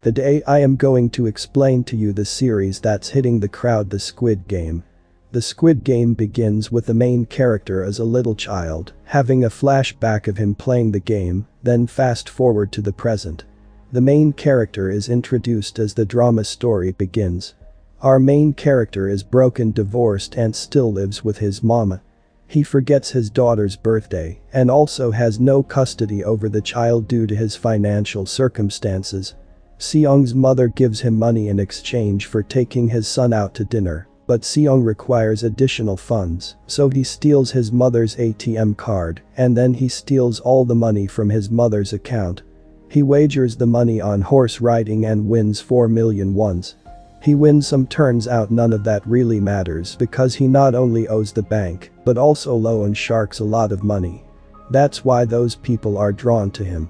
Today I am going to explain to you the series that's hitting the crowd, the Squid Game. The Squid Game begins with the main character as a little child, having a flashback of him playing the game, then fast forward to the present. The main character is introduced as the drama story begins. Our main character is broken, divorced and still lives with his mama. He forgets his daughter's birthday and also has no custody over the child due to his financial circumstances. Seong's mother gives him money in exchange for taking his son out to dinner, but Seong requires additional funds, so he steals his mother's ATM card and then he steals all the money from his mother's account. He wagers the money on horse riding and wins 4 million wons. He wins some, turns out none of that really matters because he not only owes the bank, but also loan sharks a lot of money. That's why those people are drawn to him.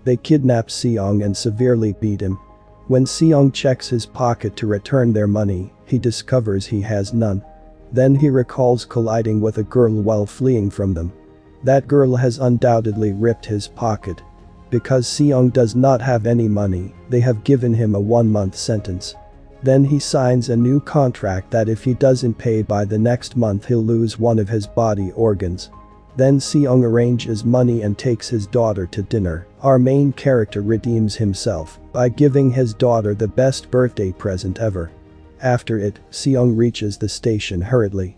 They kidnap Seong and severely beat him. When Seong checks his pocket to return their money, he discovers he has none. Then he recalls colliding with a girl while fleeing from them. That girl has undoubtedly ripped his pocket. Because Seong does not have any money, they have given him a 1-month sentence. Then he signs a new contract that if he doesn't pay by the next month he'll lose one of his body organs. Then Seong arranges money and takes his daughter to dinner. Our main character redeems himself by giving his daughter the best birthday present ever. After it, Seong reaches the station hurriedly.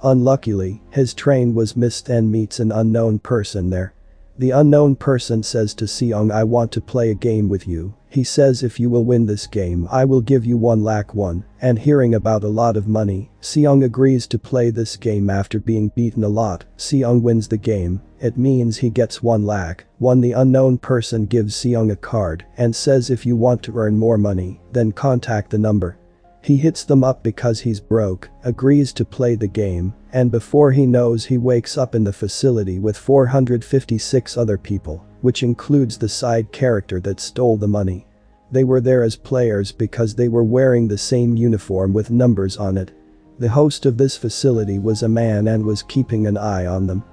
Unluckily, his train was missed and meets an unknown person there. The unknown person says to Seong, "I want to play a game with you." He says, "If you will win this game I will give you 1 lakh won," and hearing about a lot of money, Seong agrees to play this game. After being beaten a lot, Seong wins the game. It means he gets 1 lakh won. The unknown person gives Seong a card and says if you want to earn more money, then contact the number. He hits them up because he's broke, agrees to play the game, and before he knows he wakes up in the facility with 456 other people, which includes the side character that stole the money. They were there as players because they were wearing the same uniform with numbers on it. The host of this facility was a man and was keeping an eye on them.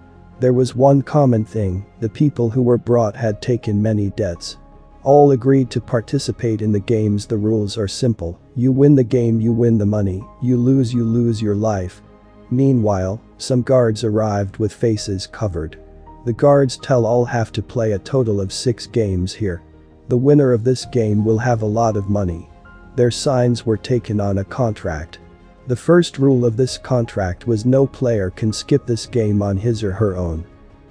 There was one common thing: the people who were brought had taken many debts. All agreed to participate in the games. The rules are simple: you win the game, you win the money; you lose your life. Meanwhile, some guards arrived with faces covered. The guards tell all have to play a total of 6 games here. The winner of this game will have a lot of money. Their signs were taken on a contract. The first rule of this contract was no player can skip this game on his or her own.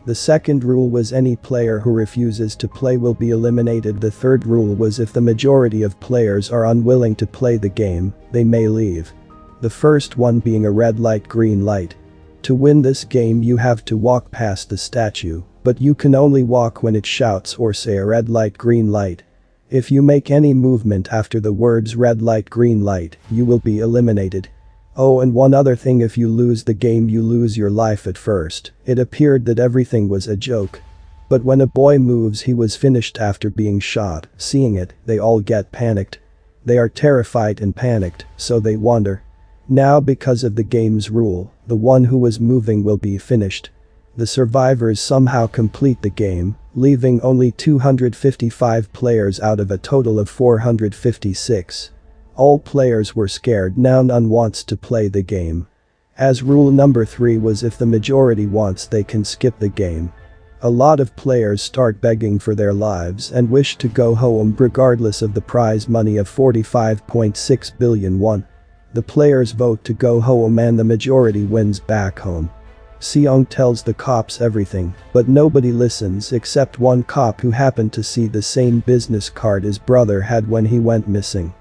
The second rule was any player who refuses to play will be eliminated. The third rule was if the majority of players are unwilling to play the game, they may leave. The first one being a red light, green light. To win this game you have to walk past the statue, but you can only walk when it shouts or say a red light, green light. If you make any movement after the words red light, green light, you will be eliminated. Oh, and one other thing: if you lose the game you lose your life. At first, it appeared that everything was a joke. But when a boy moves he was finished after being shot. Seeing it, they all get panicked. They are terrified and panicked, so they wander. Now because of the game's rule, the one who was moving will be finished. The survivors somehow complete the game, leaving only 255 players out of a total of 456. All players were scared. Now none wants to play the game. As rule number 3 was if the majority wants they can skip the game. A lot of players start begging for their lives and wish to go home regardless of the prize money of 45.6 billion won. The players vote to go home and the majority wins back home. Seong tells the cops everything, but nobody listens except one cop who happened to see the same business card his brother had when he went missing.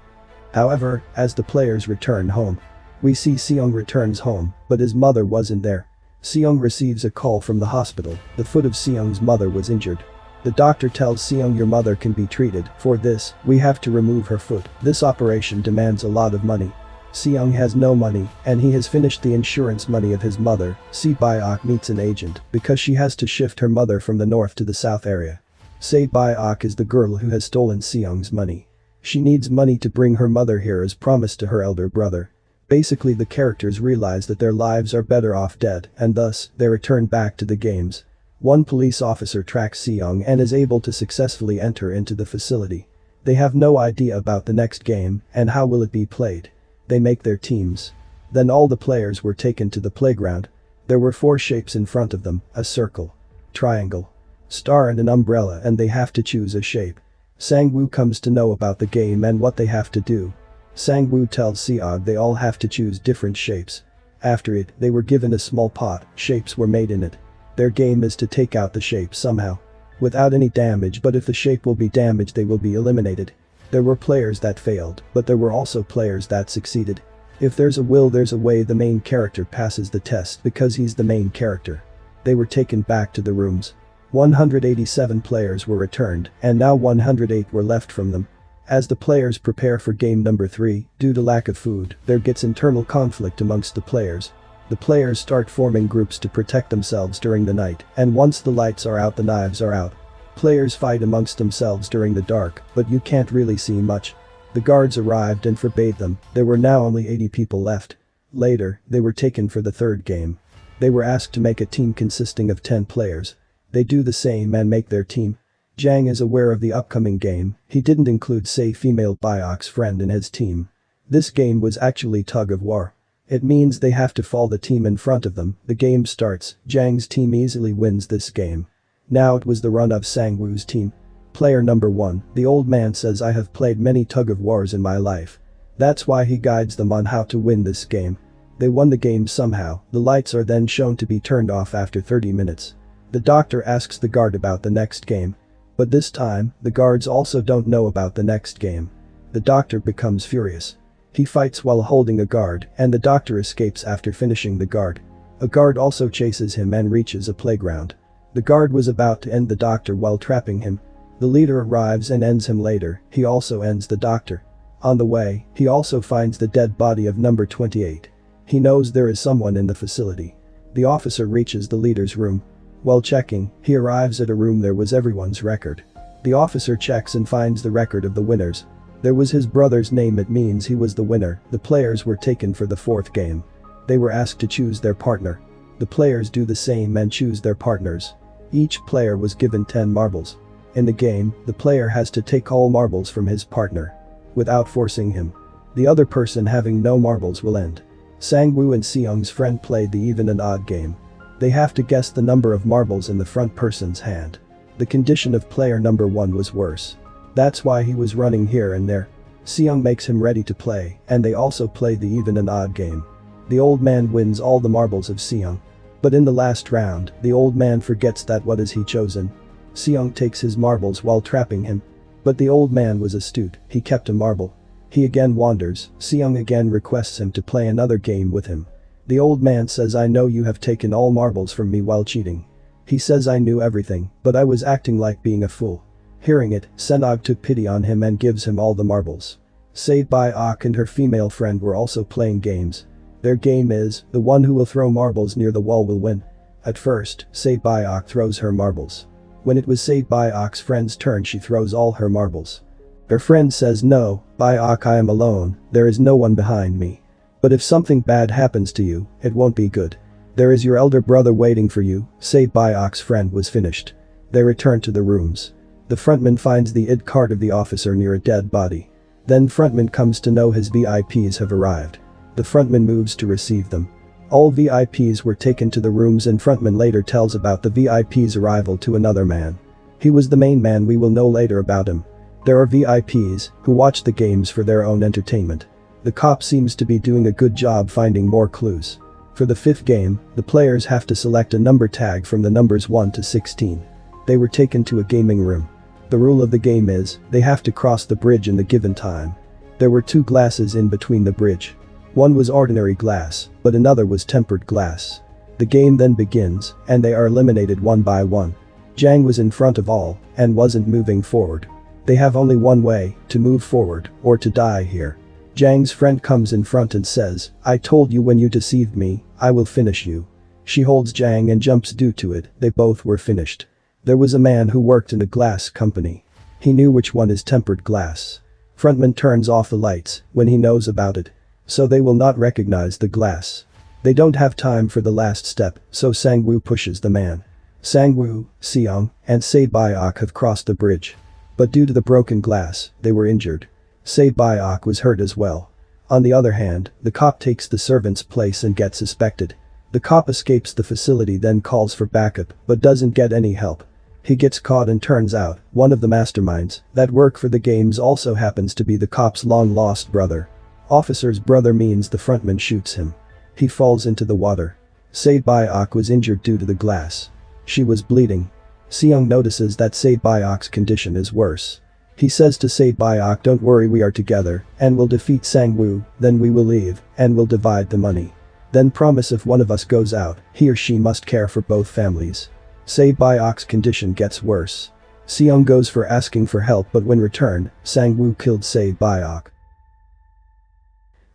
However, as the players return home, we see Seong returns home, but his mother wasn't there. Seong receives a call from the hospital. The foot of Seong's mother was injured. The doctor tells Seong, "Your mother can be treated. For this, we have to remove her foot. This operation demands a lot of money." Seong has no money, and he has finished the insurance money of his mother. Se Byok meets an agent because she has to shift her mother from the north to the south area. Se Byok is the girl who has stolen Seong's money. She needs money to bring her mother here as promised to her elder brother. Basically, the characters realize that their lives are better off dead, and thus, they return back to the games. One police officer tracks Seong and is able to successfully enter into the facility. They have no idea about the next game and how will it be played. They make their teams. Then all the players were taken to the playground. There were 4 shapes in front of them, a circle, triangle, star and an umbrella, and they have to choose a shape. Sang-woo comes to know about the game and what they have to do. Sang-woo tells Seog they all have to choose different shapes. After it, they were given a small pot, shapes were made in it. Their game is to take out the shape somehow. Without any damage, but if the shape will be damaged they will be eliminated. There were players that failed, but there were also players that succeeded. If there's a will there's a way. The main character passes the test because he's the main character. They were taken back to the rooms. 187 players were returned, and now 108 were left from them. As the players prepare for game number 3, due to lack of food, there gets internal conflict amongst the players. The players start forming groups to protect themselves during the night, and once the lights are out the knives are out. Players fight amongst themselves during the dark, but you can't really see much. The guards arrived and forbade them. There were now only 80 people left. Later, they were taken for the 3rd game. They were asked to make a team consisting of 10 players. They do the same and make their team. Jang is aware of the upcoming game. He didn't include say female Byok's friend in his team. This game was actually tug of war. It means they have to fall the team in front of them. The game starts. Jang's team easily wins this game. Now it was the run of Sang-woo's team. Player number 1, the old man says I have played many tug of wars in my life. That's why he guides them on how to win this game. They won the game somehow. The lights are then shown to be turned off after 30 minutes. The doctor asks the guard about the next game. But this time, the guards also don't know about the next game. The doctor becomes furious. He fights while holding a guard, and the doctor escapes after finishing the guard. A guard also chases him and reaches a playground. The guard was about to end the doctor while trapping him. The leader arrives and ends him later. He also ends the doctor. On the way, he also finds the dead body of number 28. He knows there is someone in the facility. The officer reaches the leader's room. While checking, he arrives at a room. There was everyone's record. The officer checks and finds the record of the winners. There was his brother's name. It means he was the winner. The players were taken for the 4th game. They were asked to choose their partner. The players do the same and choose their partners. Each player was given 10 marbles. In the game, the player has to take all marbles from his partner. Without forcing him. The other person having no marbles will end. Sang-woo and Seong's friend played the even and odd game. They have to guess the number of marbles in the front person's hand. The condition of player number 1 was worse. That's why he was running here and there. Seong makes him ready to play, and they also play the even and odd game. The old man wins all the marbles of Seong. But in the last round, the old man forgets that what is he chosen. Seong takes his marbles while trapping him. But the old man was astute, he kept a marble. He again wanders. Seong again requests him to play another game with him. The old man says I know you have taken all marbles from me while cheating. He says I knew everything, but I was acting like being a fool. Hearing it, Senog took pity on him and gives him all the marbles. Sae-Byok and her female friend were also playing games. Their game is, the one who will throw marbles near the wall will win. At first, Sae-Byok throws her marbles. When it was Sae-Byok's friend's turn she throws all her marbles. Her friend says no, Byok, I am alone, there is no one behind me. But if something bad happens to you, it won't be good. There is your elder brother waiting for you. Sae-Byok's friend was finished. They return to the rooms. The frontman finds the ID card of the officer near a dead body. Then frontman comes to know his VIPs have arrived. The frontman moves to receive them. All VIPs were taken to the rooms and frontman later tells about the VIP's arrival to another man. He was the main man, we will know later about him. There are VIPs who watch the games for their own entertainment. The cop seems to be doing a good job finding more clues. For the 5th game, the players have to select a number tag from the numbers 1 to 16. They were taken to a gaming room. The rule of the game is, they have to cross the bridge in the given time. There were 2 glasses in between the bridge. One was ordinary glass, but another was tempered glass. The game then begins, and they are eliminated one by one. Jang was in front of all, and wasn't moving forward. They have only one way, to move forward, or to die here. Jang's friend comes in front and says, I told you when you deceived me, I will finish you. She holds Jang and jumps due to it, they both were finished. There was a man who worked in a glass company. He knew which one is tempered glass. Frontman turns off the lights when he knows about it. So they will not recognize the glass. They don't have time for the last step, so Sang-woo pushes the man. Sang-woo, Seong, and Sae-Byok have crossed the bridge. But due to the broken glass, they were injured. Se-byok was hurt as well. On the other hand, the cop takes the servant's place and gets suspected. The cop escapes the facility, then calls for backup, but doesn't get any help. He gets caught and turns out, one of the masterminds that work for the games also happens to be the cop's long-lost brother. Officer's brother means the frontman shoots him. He falls into the water. Se-byok was injured due to the glass. She was bleeding. Seong notices that Se-byok's condition is worse. He says to Se-byok, "Don't worry, we are together, and we'll defeat Sang-woo, then we will leave, and we'll divide the money. Then promise if one of us goes out, he or she must care for both families." Se-byok's condition gets worse. Seong goes for asking for help, but when returned, Sang-woo killed Se-byok.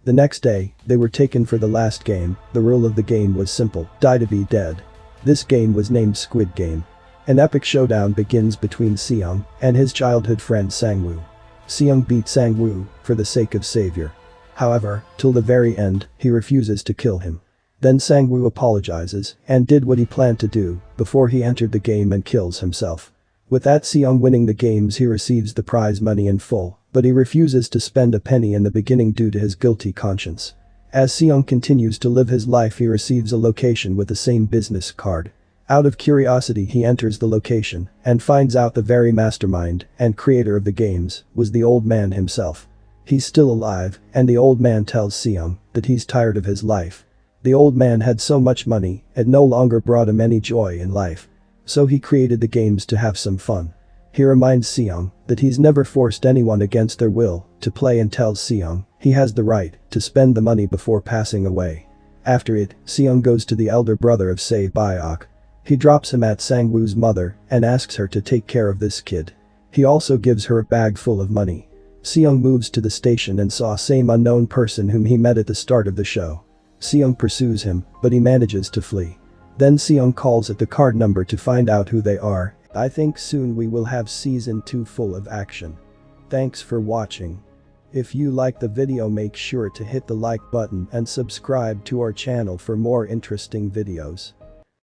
The next day, they were taken for the last game. The rule of the game was simple: die to be dead. This game was named Squid Game. An epic showdown begins between Seong and his childhood friend Sang-woo. Seong beat Sang-woo for the sake of savior. However, till the very end, he refuses to kill him. Then Sang-woo apologizes and did what he planned to do before he entered the game and kills himself. With that, Seong winning the games, he receives the prize money in full, but he refuses to spend a penny in the beginning due to his guilty conscience. As Seong continues to live his life, he receives a location with the same business card. Out of curiosity, he enters the location and finds out the very mastermind and creator of the games was the old man himself. He's still alive, and the old man tells Seong that he's tired of his life. The old man had so much money, it no longer brought him any joy in life. So he created the games to have some fun. He reminds Seong that he's never forced anyone against their will to play and tells Seong he has the right to spend the money before passing away. After it, Seong goes to the elder brother of Se-byok. He drops him at Sang-woo's mother and asks her to take care of this kid. He also gives her a bag full of money. Seong moves to the station and saw same unknown person whom he met at the start of the show. Seong pursues him, but he manages to flee. Then Seong calls at the card number to find out who they are. I think soon we will have season 2 full of action. Thanks for watching. If you like the video, make sure to hit the like button and subscribe to our channel for more interesting videos.